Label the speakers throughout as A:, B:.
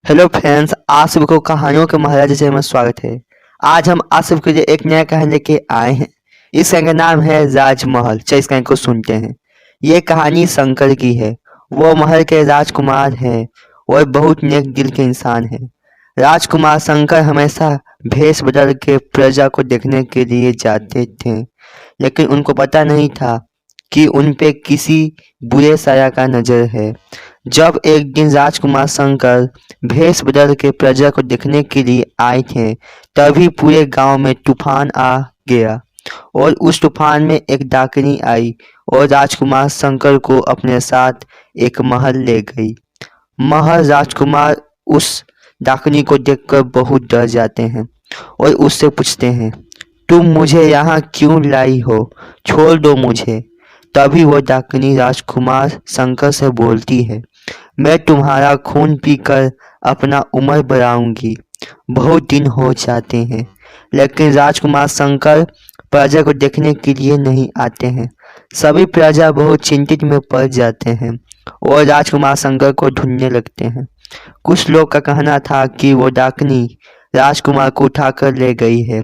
A: Hello friends, आप सभी को कहानियों के महाराज जैसे में स्वागत है। आज हम आप सबके लिए एक नया कहानी लेके आए हैं। इस कहानी का नाम है राजमहल। चलिए इस कहानी को सुनते हैं। ये कहानी शंकर की है। वो महल के राजकुमार हैं और बहुत नेक दिल के इंसान हैं। राजकुमार शंकर हमेशा भेष बदल के प्रजा को देखने के लिए जाते थे, लेकिन उनको पता नहीं था कि उन पे किसी बुरे साया का नजर है। जब एक दिन राजकुमार शंकर भेष बदल के प्रजा को देखने के लिए आए थे, तभी पूरे गांव में तूफान आ गया और उस तूफान में एक डाकनी आई और राजकुमार शंकर को अपने साथ एक महल ले गई। महल राजकुमार उस डाकनी को देखकर बहुत डर जाते हैं और उससे पूछते हैं, तुम मुझे यहाँ क्यों लाई हो? छोड़ दो मुझे। तभी वो डाकनी राजकुमार शंकर से बोलती है, मैं तुम्हारा खून पीकर अपना उम्र बढ़ाऊंगी। बहुत दिन हो जाते हैं, लेकिन राजकुमार शंकर प्रजा को देखने के लिए नहीं आते हैं। सभी प्रजा बहुत चिंतित में पड़ जाते हैं और राजकुमार शंकर को ढूंढने लगते हैं। कुछ लोग का कहना था कि वो डाकनी राजकुमार को उठाकर ले गई है,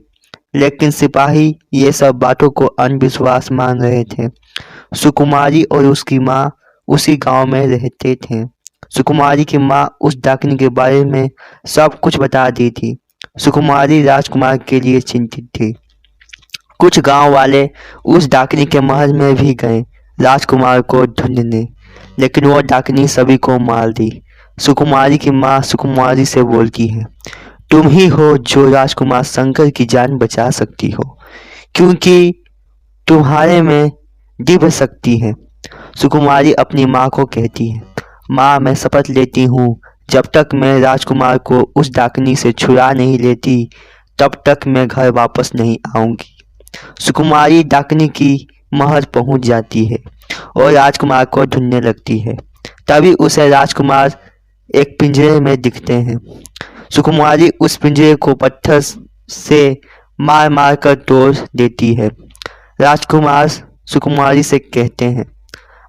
A: लेकिन सिपाही ये सब बातों को अंधविश्वास मान रहे थे। सुकुमारी और उसकी माँ उसी गांव में रहते थे। सुकुमारी की माँ उस डाकनी के बारे में सब कुछ बता दी थी। सुकुमारी राजकुमार के लिए चिंतित थी। कुछ गांव वाले उस डाकनी के महल में भी गए राजकुमार को ढूंढने, लेकिन वो डाकनी सभी को मार दी। सुकुमारी की माँ सुकुमारी से बोलती है, तुम ही हो जो राजकुमार शंकर की जान बचा सकती हो, क्योंकि तुम्हारे में दिव्य शक्ति है। सुकुमारी अपनी माँ को कहती है, माँ मैं शपथ लेती हूँ, जब तक मैं राजकुमार को उस डाकनी से छुड़ा नहीं लेती तब तक मैं घर वापस नहीं आऊंगी। सुकुमारी डाकनी की महल पहुंच जाती है और राजकुमार को ढूंढने लगती है। तभी उसे राजकुमार एक पिंजरे में दिखते हैं। सुकुमारी उस पिंजरे को पत्थर से मार मार कर तोड़ देती है। राजकुमार सुकुमारी से कहते हैं,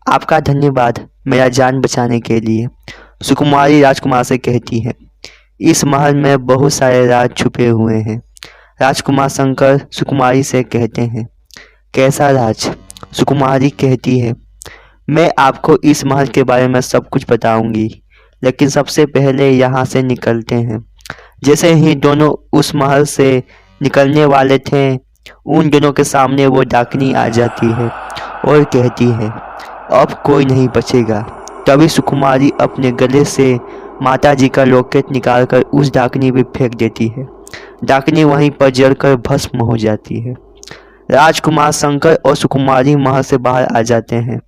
A: आपका धन्यवाद मेरा जान बचाने के लिए। सुकुमारी राजकुमार से कहती है, इस महल में बहुत सारे राज छुपे हुए हैं। राजकुमार शंकर सुकुमारी से कहते हैं, कैसा राज? सुकुमारी कहती है, मैं आपको इस महल के बारे में सब कुछ बताऊंगी, लेकिन सबसे पहले यहाँ से निकलते हैं। जैसे ही दोनों उस महल से निकलने वाले थे, उन दोनों के सामने वो डाकनी आ जाती है और कहती है, अब कोई नहीं बचेगा। तभी सुकुमारी अपने गले से माताजी का लॉकेट निकालकर उस डाकनी पे फेंक देती है। डाकनी वहीं पर जलकर भस्म हो जाती है। राजकुमार शंकर और सुकुमारी महल से बाहर आ जाते हैं।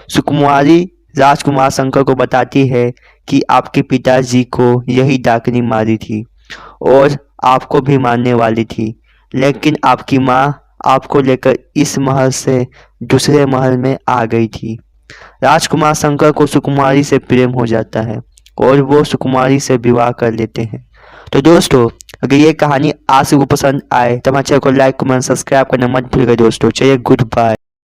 A: सुकुमारी राजकुमार शंकर को बताती है कि आपके पिताजी को यही डाकनी मारी थी और आपको भी मारने वाली थी, लेकिन आपकी माँ आपको लेकर इस महल से दूसरे महल में आ गई थी। राजकुमार शंकर को सुकुमारी से प्रेम हो जाता है और वो सुकुमारी से विवाह कर लेते हैं। तो दोस्तों, अगर ये कहानी आप सबको पसंद आए तो हमारे चैनल को लाइक कमेंट सब्सक्राइब करना मत भूलिएगा दोस्तों। चलिए, गुड बाय।